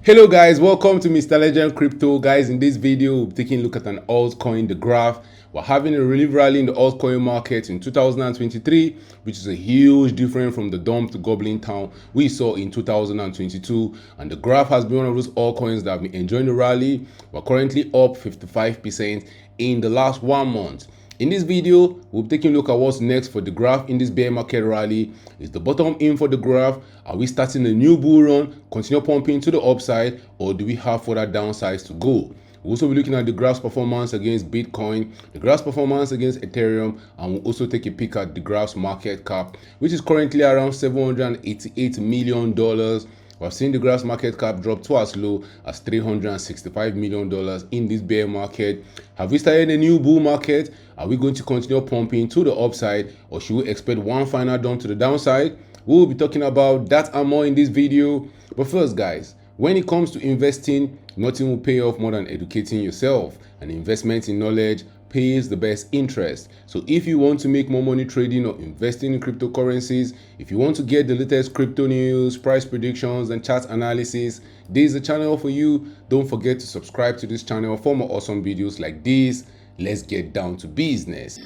Hello guys, welcome to Mr. Legend Crypto. Guys, in this video we're taking a look at an altcoin, the Graph. We're having a relief rally in the altcoin market in 2023, which is a huge difference from the dump to goblin town we saw in 2022. And the Graph has been one of those altcoins that have been enjoying the rally. We're currently up 55% in the last 1 month. In this video, we'll be taking a look at what's next for the Graph in this bear market rally. Is the bottom in for the Graph? Are we starting a new bull run, continue pumping to the upside, or do we have further downsides to go? We'll also be looking at the Graph's performance against Bitcoin, the Graph's performance against Ethereum, and we'll also take a peek at the Graph's market cap, which is currently around $788 million. We've seen the Graph's market cap drop to as low as $365 million in this bear market. Have we started a new bull market? Are we going to continue pumping to the upside, or should we expect one final dump to the downside? We'll be talking about that and more in this video. But first guys, when it comes to investing, nothing will pay off more than educating yourself. An investment in knowledge pays the best interest. So if you want to make more money trading or investing in cryptocurrencies, if you want to get the latest crypto news, price predictions, and chart analysis, this is the channel for you. Don't forget to subscribe to this channel for more awesome videos like this. Let's get down to business.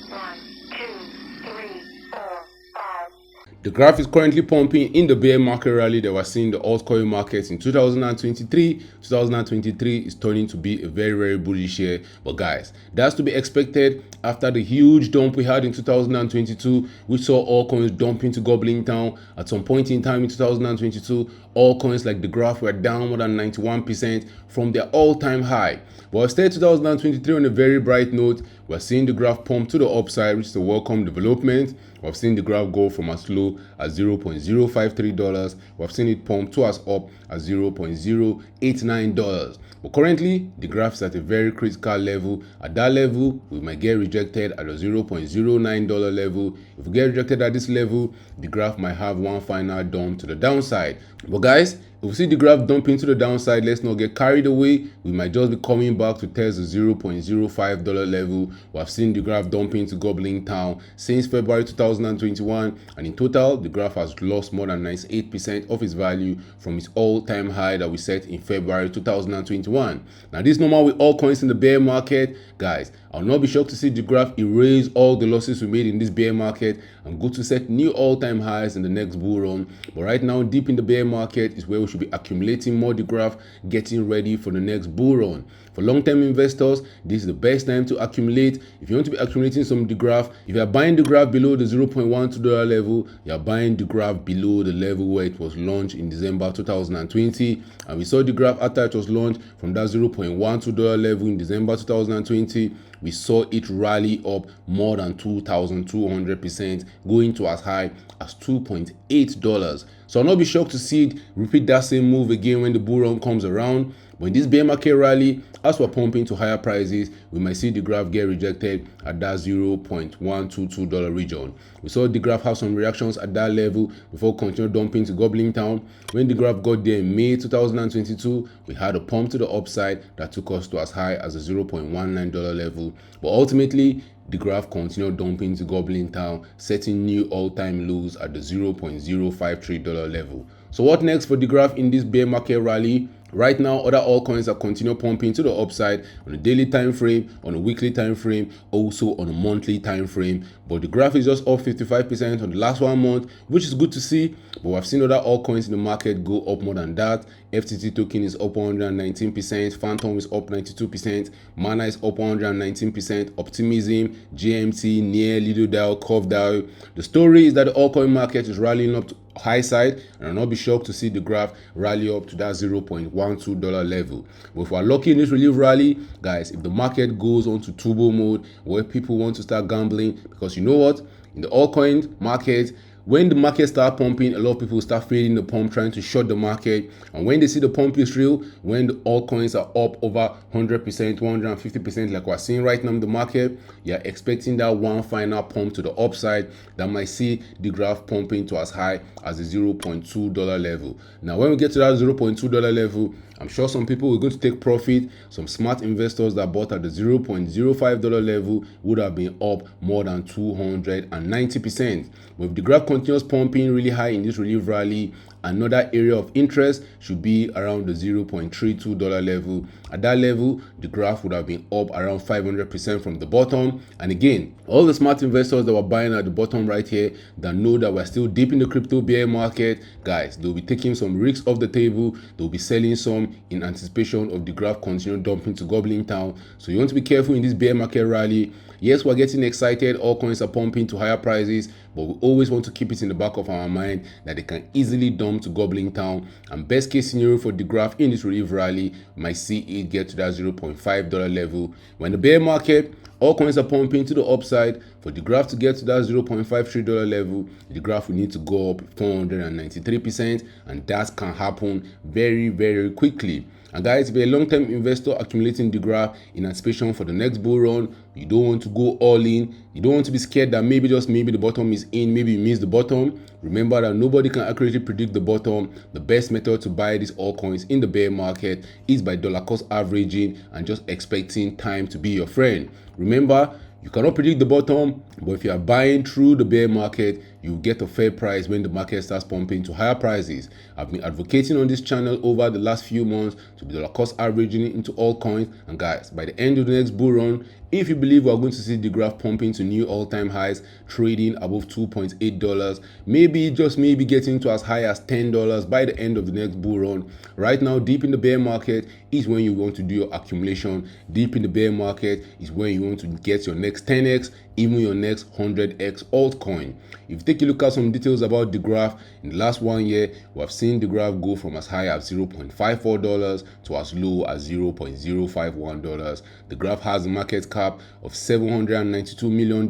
The Graph is currently pumping in the bear market rally that we're seeing in the altcoin markets in 2023. 2023 is turning to be a very bullish year. But guys, that's to be expected after the huge dump we had in 2022. We saw altcoins dumping to goblin town. At some point in time in 2022, altcoins like the Graph were down more than 91% from their all-time high. But instead, 2023 on a very bright note, we're seeing the Graph pump to the upside, which is a welcome development. We've seen the Graph go from as low as $0.053. We've seen it pump to as up as $0.089. But currently, the Graph is at a very critical level. At that level, we might get rejected at a $0.09 level. If we get rejected at this level, the Graph might have one final dump to the downside. But guys, if we see the Graph dumping to the downside, let's not get carried away. We might just be coming back to test the $0.05 level. We have seen the Graph dumping to goblin town since February 2021, and in total, the Graph has lost more than 98% of its value from its all-time high that we set in February 2021. Now, this is normal with all coins in the bear market. Guys, I'll not be shocked to see the Graph erase all the losses we made in this bear market and go to set new all-time highs in the next bull run. But right now, deep in the bear market is where we should be accumulating more the Graph, getting ready for the next bull run. For long-term investors, this is the best time to accumulate. If you want to be accumulating some of the Graph, if you are buying the Graph below the $0.12 level, you are buying the Graph below the level where it was launched in December 2020. And we saw the Graph after it was launched from that $0.12 level in December 2020. We saw it rally up more than 2,200%, going to as high as $2.8. So I'll not be shocked to see it repeat that same move again when the bull run comes around. But in this bear market rally, as we're pumping to higher prices, we might see the Graph get rejected at that $0.122 region. We saw the Graph have some reactions at that level before continuing dumping to goblin town. When the Graph got there in May 2022, we had a pump to the upside that took us to as high as the $0.19 level. But ultimately, the Graph continued dumping to goblin town, setting new all-time lows at the $0.053 level. So what next for the Graph in this bear market rally? Right now, other altcoins are continue pumping to the upside on a daily time frame, on a weekly time frame, also on a monthly time frame. But the Graph is just up 55% on the last 1 month, which is good to see. But we've seen other altcoins in the market go up more than that. FTT token is up 119%, Phantom is up 92%, Mana is up 119%, Optimism, GMT, Near, Little DAO, Curve DAO. The story is that the altcoin market is rallying up to high side, and I'll not be shocked to see the Graph rally up to that $0.12 level. But if we're lucky in this relief rally, guys, if the market goes on to turbo mode where people want to start gambling, because you know what, in the altcoin market, when the market start pumping, a lot of people start fading the pump, trying to short the market. And when they see the pump is real, when the altcoins are up over 100%, 150%, like we're seeing right now in the market, you're expecting that one final pump to the upside that might see the Graph pumping to as high as the $0.2 level. Now, when we get to that $0.2 level, I'm sure some people are going to take profit. Some smart investors that bought at the $0.05 level would have been up more than 290%. But if the Graph continues pumping really high in this relief rally, Another area of interest should be around the $0.32 level. At that level, the graph would have been up around 500% from the bottom. And again, all the smart investors that were buying at the bottom right here that know that we're still deep in the crypto bear market, guys, they'll be taking some risks off the table. They'll be selling some in anticipation of the graph continue dumping to gobbling town. So you want to be careful in this bear market rally. Yes, we're getting excited. All coins are pumping to higher prices, but we always want to keep it in the back of our mind that they can easily dump to gobbling town. And best case scenario for the graph in this relief rally, might see it get to that $0.5 level. When the bear market, all coins are pumping to the upside. For the graph to get to that $0.53 level, the graph will need to go up 493%, and that can happen very, very quickly. And guys, if you're a long-term investor accumulating the graph in anticipation for the next bull run, you don't want to go all in. You don't want to be scared that maybe, just maybe, the bottom is in, maybe you missed the bottom. Remember that nobody can accurately predict the bottom. The best method to buy these altcoins in the bear market is by dollar cost averaging and just expecting time to be your friend. Remember, you cannot predict the bottom, but if you are buying through the bear market, you get a fair price when the market starts pumping to higher prices. I've been advocating on this channel over the last few months to be dollar cost averaging into all coins. And guys, by the end of the next bull run, if you believe we're going to see the graph pumping to new all-time highs, trading above $2.8, maybe, just maybe, getting to as high as $10 by the end of the next bull run. Right now, deep in the bear market is when you want to do your accumulation. Deep in the bear market is when you want to get your next 10x, even your next 100x altcoin. If you take a look at some details about the graph, in the last 1 year, we have seen the graph go from as high as $0.54 to as low as $0.051. The graph has a market cap of $792 million,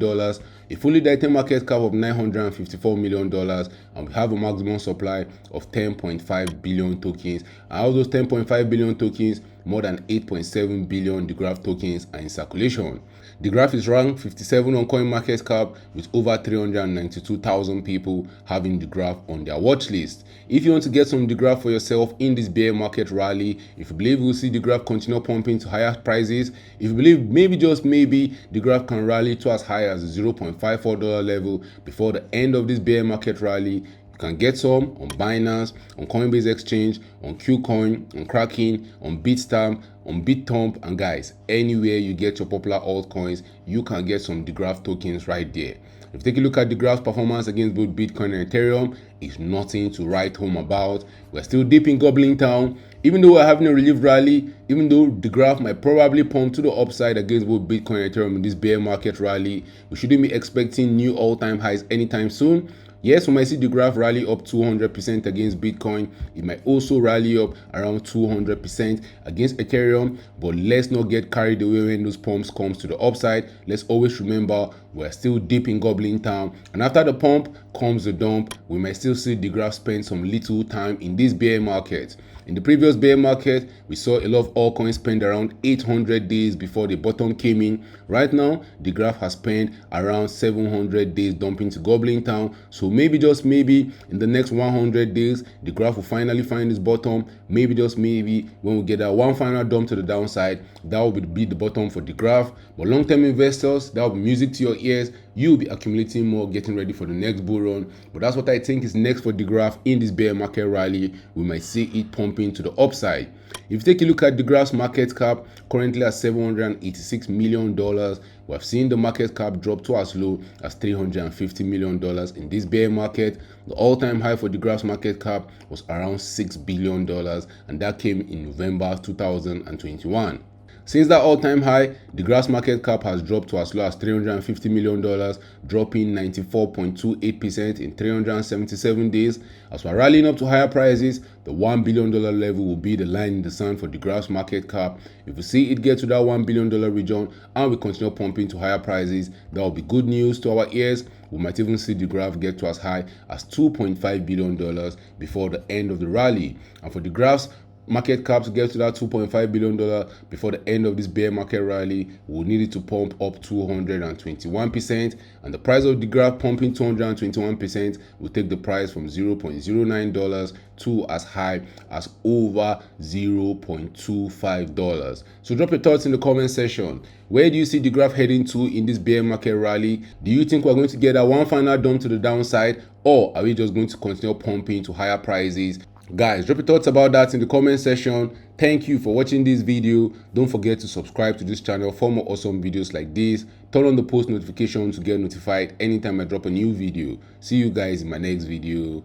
a fully diluted market cap of $954 million, and we have a maximum supply of 10.5 billion tokens. And out of those 10.5 billion tokens, more than 8.7 billion the graph tokens are in circulation. The graph is ranked 57 on CoinMarketCap with over 392,000 people having the graph on their watch list. If you want to get some of the graph for yourself in this bear market rally, if you believe we'll see the graph continue pumping to higher prices, if you believe maybe, just maybe, the graph can rally to as high as the $0.54 level before the end of this bear market rally, can get some on Binance, on Coinbase Exchange, on KuCoin, on Kraken, on Bitstamp, on BitTump, and guys, anywhere you get your popular altcoins, you can get some the graph tokens right there. If you take a look at the graph's performance against both Bitcoin and Ethereum, it's nothing to write home about. We're still deep in gobbling town. Even though we're having a relief rally, even though the graph might probably pump to the upside against both Bitcoin and Ethereum in this bear market rally, we shouldn't be expecting new all-time highs anytime soon. Yes, we might see the graph rally up 200% against Bitcoin. It might also rally up around 200% against Ethereum, but let's not get carried away when those pumps comes to the upside. Let's always remember we're still deep in gobbling town, and after the pump comes the dump. We might still see the graph spend some little time in this bear market. In the previous bear market, we saw a lot of altcoins spend around 800 days before the bottom came in. Right now, the graph has spent around 700 days dumping to gobbling town. So maybe, just maybe, in the next 100 days, the graph will finally find its bottom. Maybe, just maybe, when we get that one final dump to the downside, that will be the bottom for the graph. But long-term investors, that will be music to your ears. You'll be accumulating more, getting ready for the next bull run. But that's what I think is next for the graph in this bear market rally. We might see it pumping to the upside. If you take a look at the graph's market cap, currently at $786 million, we have seen the market cap drop to as low as $350 million in this bear market. The all-time high for the graph's market cap was around $6 billion, and that came in November 2021. Since that all-time high, the graph's market cap has dropped to as low as $350 million, dropping 94.28% in 377 days. As we're rallying up to higher prices, the $1 billion level will be the line in the sand for the graph's market cap. If we see it get to that $1 billion region and we continue pumping to higher prices, that will be good news to our ears. We might even see the graph get to as high as $2.5 billion before the end of the rally. And for the graph's market cap to get to that $2.5 billion before the end of this bear market rally. We'll need it to pump up 221%, and the price of the graph pumping 221% will take the price from $0.09 to as high as over $0.25. So drop your thoughts in the comment section. Where do you see the graph heading to in this bear market rally? Do you think we're going to get that one final dump to the downside, or are we just going to continue pumping to higher prices? Guys, drop your thoughts about that in the comment section. Thank you for watching this video. Don't forget to subscribe to this channel for more awesome videos like this. Turn on the post notification to get notified anytime I drop a new video. See you guys in my next video.